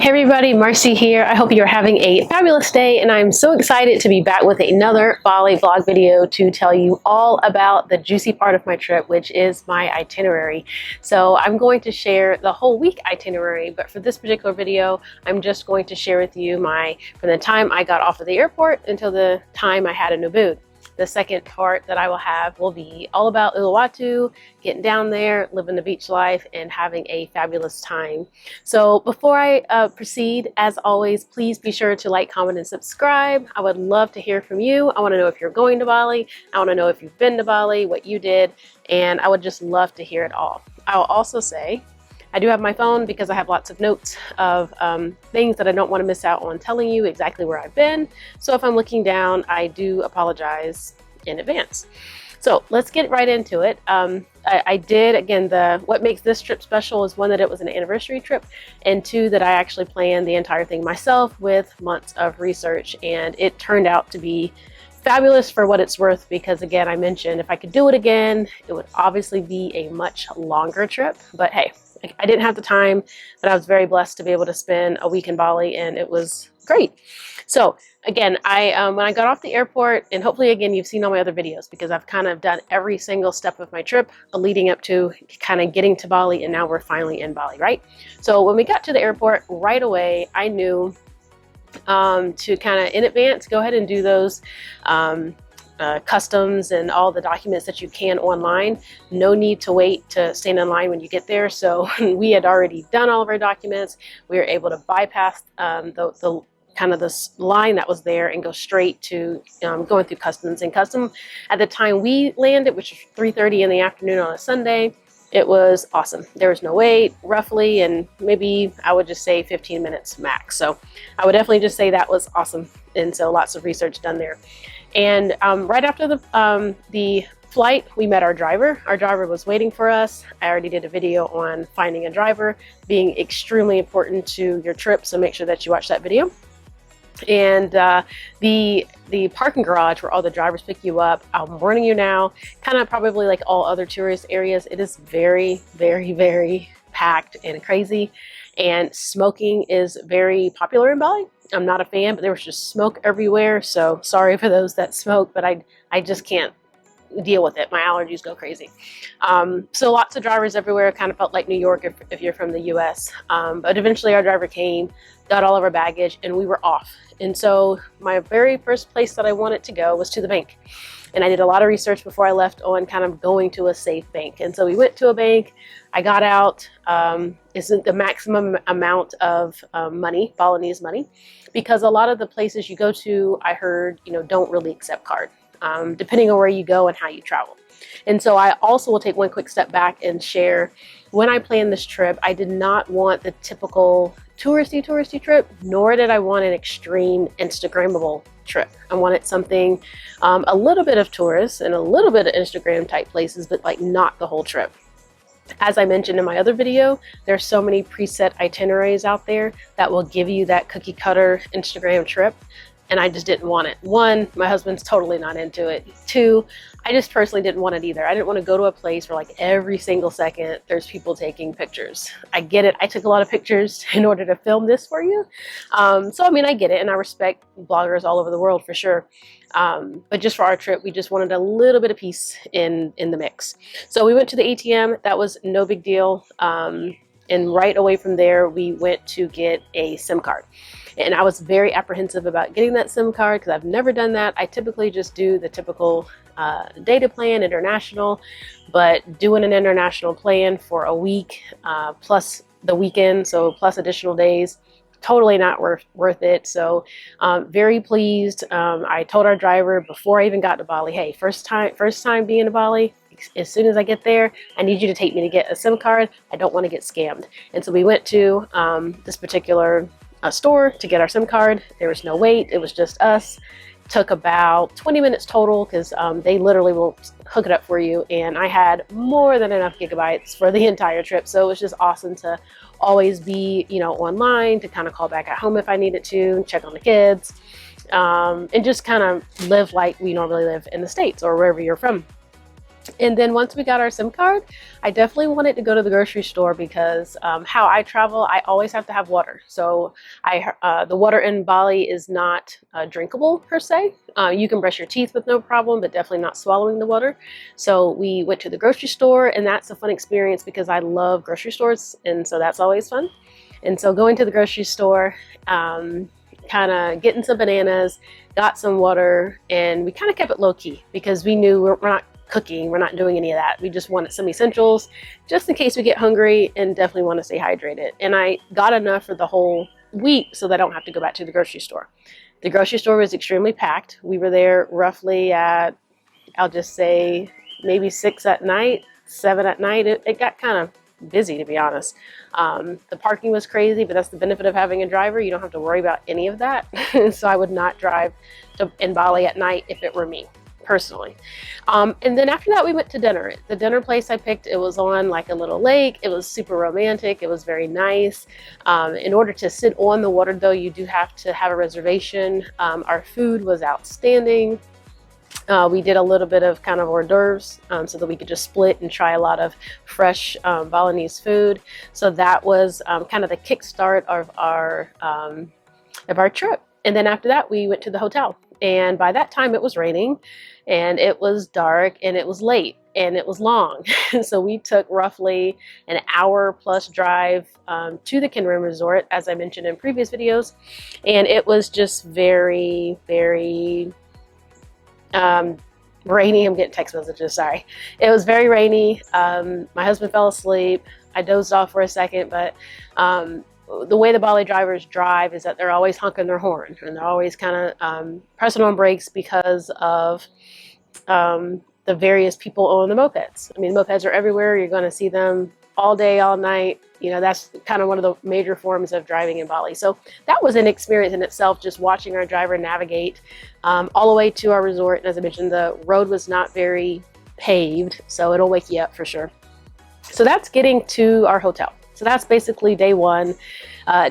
Hey everybody, Marcy here. I hope you're having a fabulous day, and I'm so excited to be back with another Bali vlog video to tell you all about the juicy part of my trip, which is my itinerary. So I'm going to share the whole week itinerary, but for this particular video, I'm just going to share with you from the time I got off of the airport until the time I had in Ubud. The second part that I will have will be all about Uluwatu, getting down there, living the beach life, and having a fabulous time. So before I proceed, as always, please be sure to like, comment, and subscribe. I would love to hear from you. I want to know if you're going to Bali. I want to know if you've been to Bali, what you did, and I would just love to hear it all. I'll also say, I do have my phone because I have lots of notes of things that I don't want to miss out on telling you exactly where I've been. So if I'm looking down, I do apologize in advance. So let's get right into it. I did, again, what makes this trip special is one, that it was an anniversary trip, and two, that I actually planned the entire thing myself with months of research, and it turned out to be fabulous for what it's worth, because again, I mentioned if I could do it again, it would obviously be a much longer trip, but hey, I didn't have the time, but I was very blessed to be able to spend a week in Bali, and it was great. So again, when I got off the airport, and hopefully again you've seen all my other videos, because I've kind of done every single step of my trip leading up to kind of getting to Bali, and now we're finally in Bali, right? So when we got to the airport, right away I knew to kind of in advance go ahead and do those customs and all the documents that you can online. No need to wait to stand in line when you get there. So we had already done all of our documents. We were able to bypass the kind of this line that was there and go straight to going through customs. And custom at the time we landed, which was 3:30 in the afternoon on a Sunday, it was awesome. There was no wait, roughly, and maybe I would just say 15 minutes max. So I would definitely just say that was awesome. And so lots of research done there. And right after the flight, we met our driver. Our driver was waiting for us. I already did a video on finding a driver being extremely important to your trip, so make sure that you watch that video. And the parking garage where all the drivers pick you up, I'm warning you now, kind of probably like all other tourist areas, it is very, very, very packed and crazy. And smoking is very popular in Bali. I'm not a fan, but there was just smoke everywhere. So sorry for those that smoke, but I just can't deal with it. My allergies go crazy. So lots of drivers everywhere. Kind of felt like New York if you're from the US. But eventually our driver came, got all of our baggage, and we were off. And so my very first place that I wanted to go was to the bank. And I did a lot of research before I left on kind of going to a safe bank. And so we went to a bank. I got out, isn't the maximum amount of money, Balinese money, because a lot of the places you go to, I heard, don't really accept card, depending on where you go and how you travel. And so I also will take one quick step back and share, when I planned this trip, I did not want the typical touristy trip, nor did I want an extreme Instagrammable trip. I wanted something, a little bit of tourists and a little bit of Instagram type places, but like not the whole trip. As I mentioned in my other video, there's so many preset itineraries out there that will give you that cookie cutter Instagram trip. And I just didn't want it. One, my husband's totally not into it. Two, I just personally didn't want it either. I didn't want to go to a place where like every single second there's people taking pictures. I get it. I took a lot of pictures in order to film this for you. So, I mean, I get it. And I respect bloggers all over the world for sure. But just for our trip, we just wanted a little bit of peace in the mix. So we went to the ATM. That was no big deal. And right away from there, we went to get a SIM card. And I was very apprehensive about getting that SIM card because I've never done that. I typically just do the typical data plan, international, but doing an international plan for a week plus the weekend, so plus additional days, totally not worth it. So very pleased. I told our driver before I even got to Bali, hey, first time being to Bali, as soon as I get there, I need you to take me to get a SIM card. I don't want to get scammed. And so we went to this particular store to get our SIM card. There was no wait. It was just us. Took about 20 minutes total because they literally will hook it up for you. And I had more than enough gigabytes for the entire trip. So it was just awesome to always be, online, to kind of call back at home if I needed to, check on the kids, and just kind of live like we normally live in the States or wherever you're from. And then once we got our SIM card, I definitely wanted to go to the grocery store because how I travel, I always have to have water. So the water in Bali is not drinkable per se. You can brush your teeth with no problem, but definitely not swallowing the water. So we went to the grocery store, and that's a fun experience because I love grocery stores, and so that's always fun. And so going to the grocery store, kind of getting some bananas, got some water, and we kind of kept it low key because we knew we're not cooking, we're not doing any of that. We just wanted some essentials just in case we get hungry, and definitely want to stay hydrated. And I got enough for the whole week so that I don't have to go back to the grocery store. The grocery store was extremely packed. We were there roughly at, I'll just say, maybe 6 at night, 7 at night. It got kind of busy, to be honest. The parking was crazy, but that's the benefit of having a driver. You don't have to worry about any of that. So I would not drive in Bali at night if it were me, personally. And then after that, we went to dinner. The dinner place I picked, it was on like a little lake. It was super romantic. It was very nice. In order to sit on the water, though, you do have to have a reservation. Our food was outstanding. We did a little bit of kind of hors d'oeuvres so that we could just split and try a lot of fresh Balinese food. So that was kind of the kickstart of our trip. And then after that, we went to the hotel. And by that time, it was raining, and it was dark, and it was late, and it was long. So we took roughly an hour plus drive to the Kenran Resort, as I mentioned in previous videos. And it was just very, very rainy. I'm getting text messages, sorry. It was very rainy. My husband fell asleep. I dozed off for a second, but the way the Bali drivers drive is that they're always honking their horn, and they're always kind of pressing on brakes because of the various people on the mopeds. I mean, mopeds are everywhere. You're going to see them all day, all night. You know, that's kind of one of the major forms of driving in Bali. So that was an experience in itself, just watching our driver navigate all the way to our resort. And as I mentioned, the road was not very paved, so it'll wake you up for sure. So that's getting to our hotel. So that's basically day one.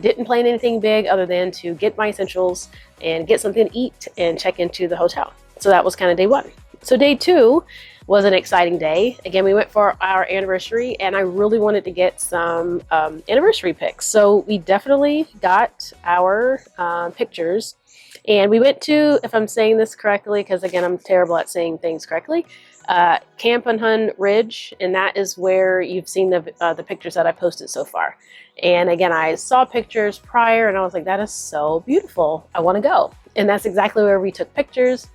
Didn't plan anything big other than to get my essentials and get something to eat and check into the hotel. So that was kind of day one. So day two was an exciting day. Again, we went for our anniversary, and I really wanted to get some anniversary pics. So we definitely got our pictures, and we went to, if I'm saying this correctly, because again, I'm terrible at saying things correctly, Campuhan Ridge, and that is where you've seen the pictures that I posted so far. And again, I saw pictures prior, and I was like, that is so beautiful. I want to go. And that's exactly where we took pictures.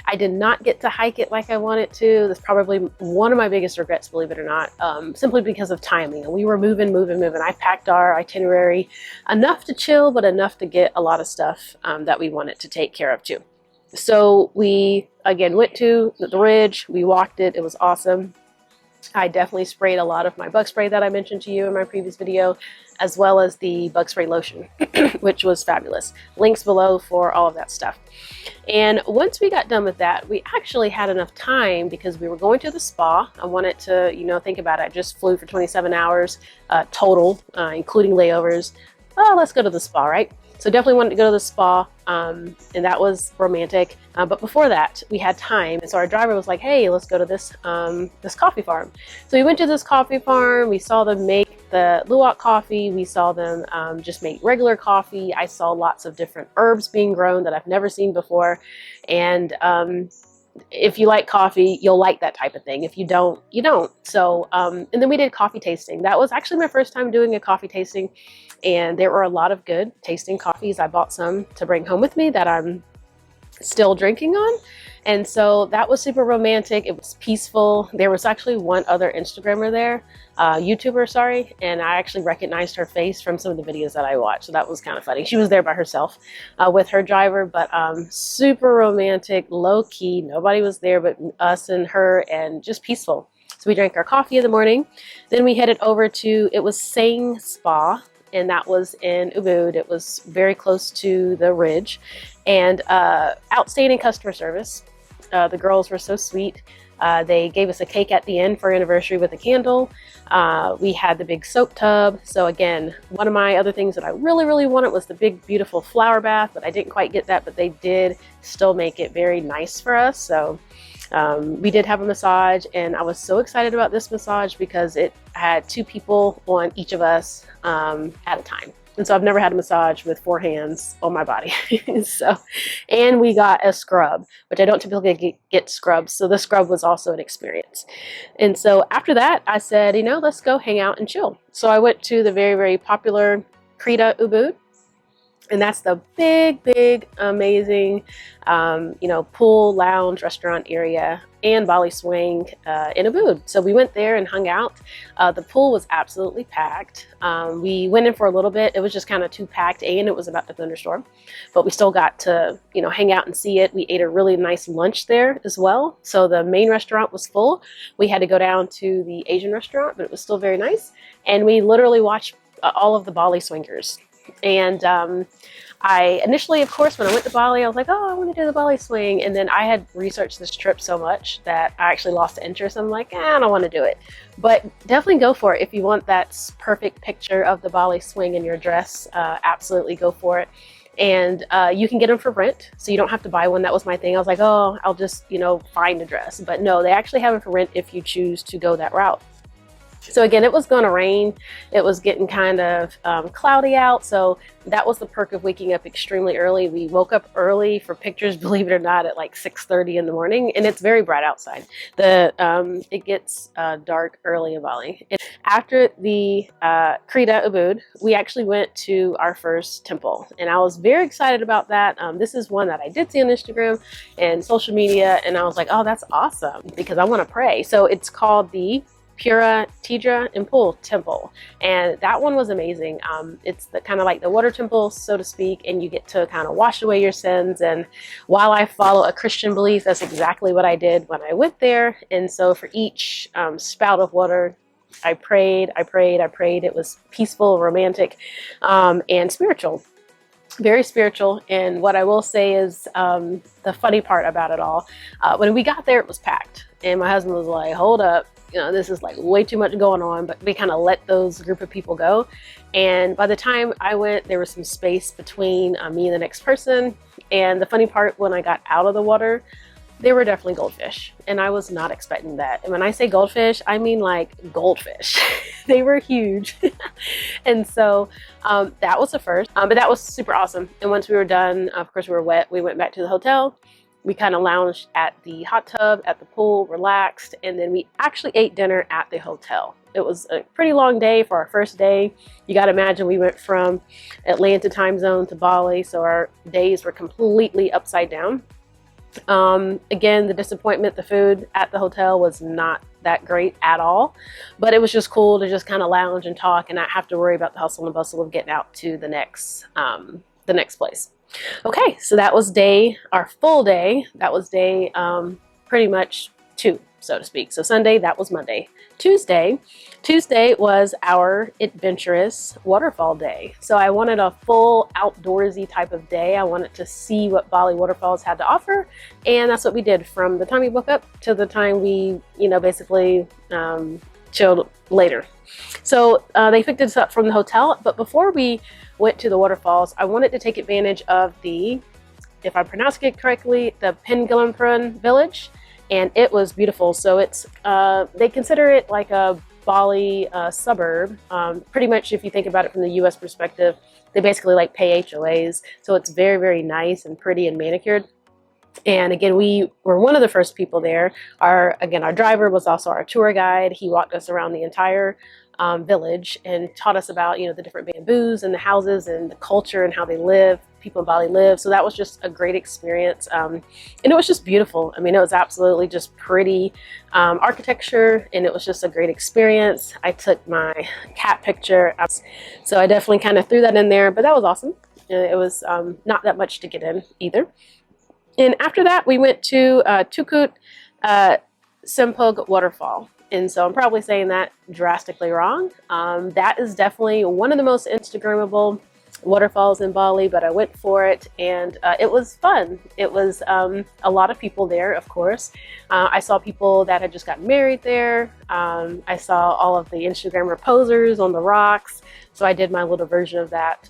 I did not get to hike it like I wanted to. That's probably one of my biggest regrets, believe it or not, simply because of timing. We were moving. I packed our itinerary enough to chill, but enough to get a lot of stuff that we wanted to take care of too. So we, again, went to the ridge. We walked it. It was awesome. I definitely sprayed a lot of my bug spray that I mentioned to you in my previous video, as well as the bug spray lotion, which was fabulous. Links below for all of that stuff. And once we got done with that, we actually had enough time because we were going to the spa. I wanted to, you know, think about it. I just flew for 27 hours total, including layovers. Oh, let's go to the spa, right? So definitely wanted to go to the spa, and that was romantic. But before that, we had time, and so our driver was like, "Hey, let's go to this this coffee farm." So we went to this coffee farm. We saw them make the luwak coffee. We saw them just make regular coffee. I saw lots of different herbs being grown that I've never seen before, and if you like coffee, you'll like that type of thing. If you don't, you don't. So, and then we did coffee tasting. That was actually my first time doing a coffee tasting, and there were a lot of good tasting coffees. I bought some to bring home with me that I'm still drinking on. And so that was super romantic. It was peaceful. There was actually one other Instagrammer there, YouTuber, sorry, and I actually recognized her face from some of the videos that I watched. So that was kind of funny. She was there by herself with her driver, but super romantic, low key. Nobody was there but us and her, and just peaceful. So we drank our coffee in the morning. Then we headed over to, it was Snag Spa, and that was in Ubud. It was very close to the ridge, and outstanding customer service. The girls were so sweet. They gave us a cake at the end for our anniversary with a candle. We had the big soap tub. So again, one of my other things that I really, really wanted was the big, beautiful flower bath, but I didn't quite get that, but they did still make it very nice for us. So We did have a massage, and I was so excited about this massage because it had 2 people on each of us at a time. And so I've never had a massage with 4 hands on my body. So, and we got a scrub, which I don't typically get scrubs. So the scrub was also an experience. And so after that, I said, let's go hang out and chill. So I went to the very, very popular Cretya Ubud. And that's the big, amazing, pool, lounge, restaurant area and Bali swing in Ubud. So we went there and hung out. The pool was absolutely packed. We went in for a little bit. It was just kind of too packed, and it was about to thunderstorm. But we still got to, hang out and see it. We ate a really nice lunch there as well. So the main restaurant was full. We had to go down to the Asian restaurant, but it was still very nice. And we literally watched all of the Bali swingers. And I initially, of course, when I went to Bali, I was like, oh, I want to do the Bali swing. And then I had researched this trip so much that I actually lost interest. I'm like, I don't want to do it. But definitely go for it. If you want that perfect picture of the Bali swing in your dress, absolutely go for it. And you can get them for rent, so you don't have to buy one. That was my thing. I was like, oh, I'll just, find a dress. But no, they actually have them for rent if you choose to go that route. So again, it was going to rain. It was getting kind of cloudy out. So that was the perk of waking up extremely early. We woke up early for pictures, believe it or not, at like 6:30 in the morning. And it's very bright outside. It gets dark early in Bali. And after the Cretya Ubud, we actually went to our first temple. And I was very excited about that. This is one that I did see on Instagram and social media. And I was like, oh, that's awesome, because I want to pray. So it's called the Pura Tirta Empul temple, and that one was amazing. It's the kind of like the water temple, so to speak, and you get to kind of wash away your sins. And while I follow a Christian belief, that's exactly what I did when I went there. And so for each spout of water, I prayed. It was peaceful, romantic, and spiritual. Very spiritual. And what I will say is the funny part about it all, when we got there, it was packed, and my husband was like, hold up, this is like way too much going on. But we kind of let those group of people go. And by the time I went, there was some space between me and the next person. And the funny part, when I got out of the water, there were definitely goldfish. And I was not expecting that. And when I say goldfish, I mean like goldfish. They were huge. And so that was the first, but that was super awesome. And once we were done, of course we were wet, we went back to the hotel. We kind of lounged at the hot tub, at the pool, relaxed, and then we actually ate dinner at the hotel. It was a pretty long day for our first day. You got to imagine we went from Atlanta time zone to Bali, so our days were completely upside down. Again, the disappointment, the food at the hotel was not that great at all, but it was just cool to just kind of lounge and talk and not have to worry about the hustle and bustle of getting out to the next place. Okay, so that was our full day. That was day pretty much 2, so to speak. So Sunday, that was Monday. Tuesday was our adventurous waterfall day. So I wanted a full outdoorsy type of day. I wanted to see what Bali waterfalls had to offer, and that's what we did from the time we woke up to the time we, basically chilled later. So they picked us up from the hotel, but before we went to the waterfalls, I wanted to take advantage of the, if I pronounce it correctly, the Penglipuran Village, and it was beautiful. So it's they consider it like a Bali suburb. Pretty much, if you think about it from the U.S. perspective, they basically like pay HOAs. So it's very, very nice and pretty and manicured. And again, we were one of the first people there. Our driver was also our tour guide. He walked us around the entire village and taught us about, the different bamboos and the houses and the culture and how people in Bali live. So that was just a great experience. And it was just beautiful. I mean, it was absolutely just pretty architecture, and it was just a great experience. I took my cat picture, so I definitely kind of threw that in there, but that was awesome. It was not that much to get in either. And after that, we went to Tukad Waterfall. And so I'm probably saying that drastically wrong. That is definitely one of the most Instagrammable waterfalls in Bali, but I went for it, and it was fun. It was a lot of people there, of course. I saw people that had just gotten married there. I saw all of the Instagrammer posers on the rocks. So I did my little version of that.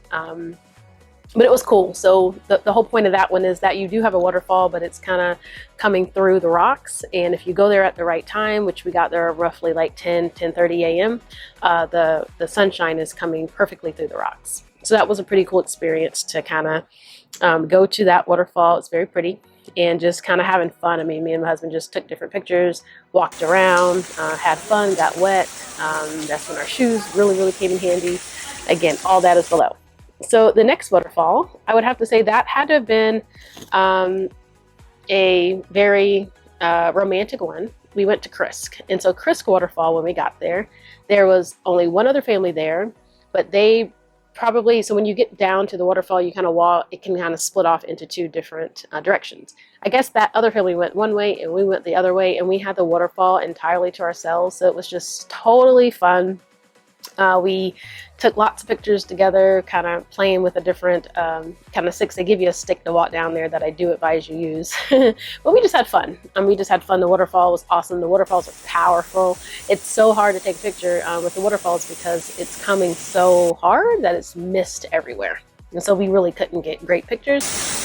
but it was cool. So the whole point of that one is that you do have a waterfall, but it's kind of coming through the rocks. And if you go there at the right time, which we got there roughly like 10:30 a.m., the sunshine is coming perfectly through the rocks. So that was a pretty cool experience to kind of go to that waterfall. It's very pretty and just kind of having fun. I mean, me and my husband just took different pictures, walked around, had fun, got wet. That's when our shoes really came in handy. Again, all that is below. So the next waterfall, I would have to say that had to have been a very romantic one. We went to Krisik. And so Krisik Waterfall, when we got there, there was only one other family there, but they probably, so when you get down to the waterfall, you kind of walk, it can kind of split off into two different directions. I guess that other family went one way and we went the other way, and we had the waterfall entirely to ourselves. So it was just totally fun. We took lots of pictures together, kind of playing with a different kind of sticks. They give you a stick to walk down there that I do advise you use. But we just had fun. We just had fun. The waterfall was awesome. The waterfalls are powerful. It's so hard to take a picture with the waterfalls because it's coming so hard that it's mist everywhere. And so we really couldn't get great pictures,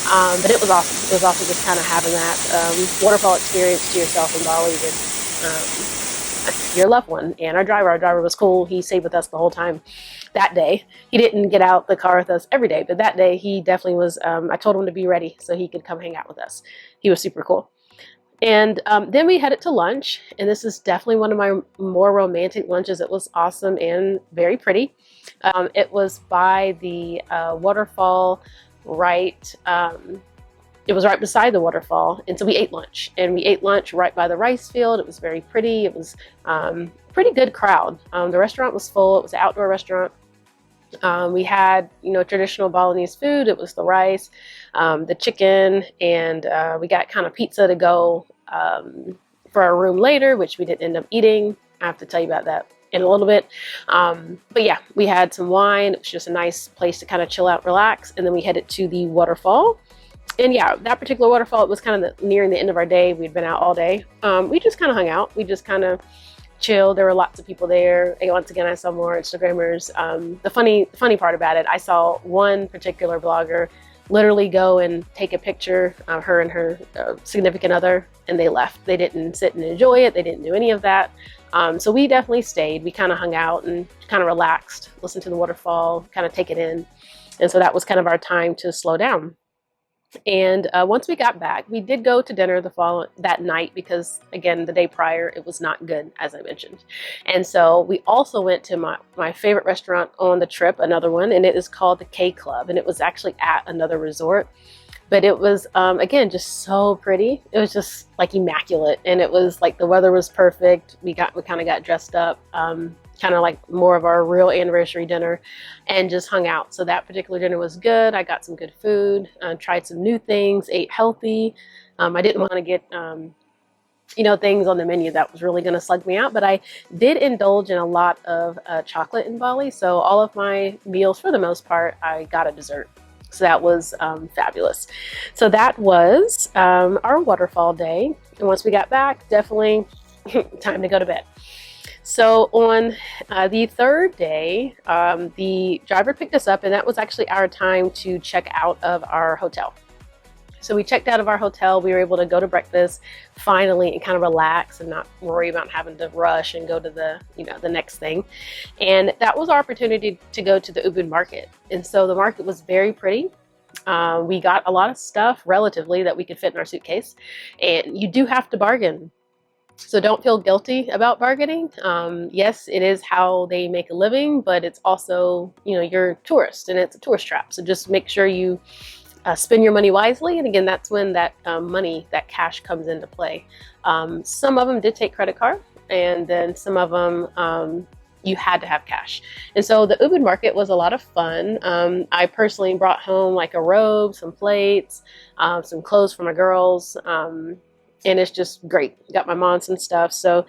but it was awesome. It was awesome just kind of having that waterfall experience to yourself in Bali with your loved one. And our driver was cool. He stayed with us the whole time that day. He didn't get out the car with us every day, but that day he definitely was. I told him to be ready so he could come hang out with us. He was super cool. And then we headed to lunch, and this is definitely one of my more romantic lunches. It was awesome and very pretty. It was by the waterfall right. It was right beside the waterfall, and so we ate lunch. And we ate lunch right by the rice field. It was very pretty. It was pretty good crowd. The restaurant was full. It was an outdoor restaurant. We had, traditional Balinese food. It was the rice, the chicken, and we got kind of pizza to go for our room later, which we didn't end up eating. I have to tell you about that in a little bit. But yeah, we had some wine. It was just a nice place to kind of chill out, relax. And then we headed to the waterfall. And yeah, that particular waterfall, it was kind of nearing the end of our day. We'd been out all day. We just kind of hung out. We just kind of chilled. There were lots of people there. And once again, I saw more Instagrammers. The funny part about it, I saw one particular blogger literally go and take a picture of her and her significant other, and they left. They didn't sit and enjoy it. They didn't do any of that. So we definitely stayed. We kind of hung out and kind of relaxed, listened to the waterfall, kind of take it in. And so that was kind of our time to slow down. And once we got back, we did go to dinner that night because, again, the day prior, it was not good, as I mentioned. And so we also went to my favorite restaurant on the trip, another one, and it is called the K Club. And it was actually at another resort. But it was, again, just so pretty. It was just like immaculate. And it was like the weather was perfect. We kind of got dressed up. Kind of like more of our real anniversary dinner, and just hung out. So that particular dinner was good. I got some good food, tried some new things, ate healthy. I didn't want to get, things on the menu that was really going to slug me out, but I did indulge in a lot of chocolate in Bali. So all of my meals, for the most part, I got a dessert. So that was fabulous. So that was our waterfall day. And once we got back, definitely time to go to bed. So on the third day, the driver picked us up, and that was actually our time to check out of our hotel. So we checked out of our hotel. We were able to go to breakfast finally and kind of relax and not worry about having to rush and go to the next thing. And that was our opportunity to go to the Ubud Market. And so the market was very pretty. We got a lot of stuff relatively that we could fit in our suitcase, and you do have to bargain. So don't feel guilty about bargaining. Yes, it is how they make a living, but it's also, you're a tourist and it's a tourist trap. So just make sure you spend your money wisely. And again, that's when that money, that cash comes into play. Some of them did take credit card, and then some of them you had to have cash. And so the Ubud Market was a lot of fun. I personally brought home like a robe, some plates, some clothes for my girls. And it's just great. Got my mom some stuff. So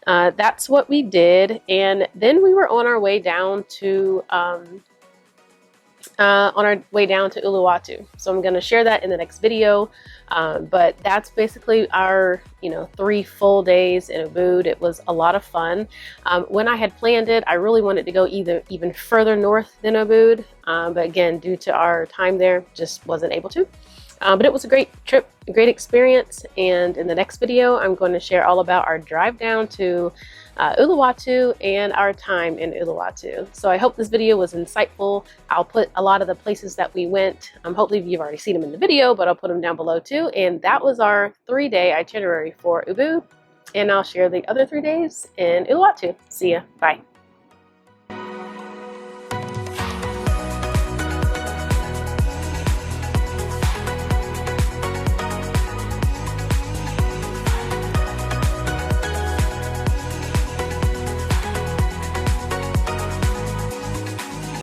that's what we did. And then we were on our way down to on our way down to Uluwatu. So I'm going to share that in the next video. But that's basically our, 3 full days in Ubud. It was a lot of fun. When I had planned it, I really wanted to go even further north than Ubud. But again, due to our time there, just wasn't able to. But it was a great trip, a great experience. And in the next video, I'm going to share all about our drive down to Uluwatu and our time in Uluwatu. So I hope this video was insightful. I'll put a lot of the places that we went. Hopefully you've already seen them in the video, but I'll put them down below too. And that was our 3-day itinerary for Ubud. And I'll share the other 3 days in Uluwatu. See ya. Bye.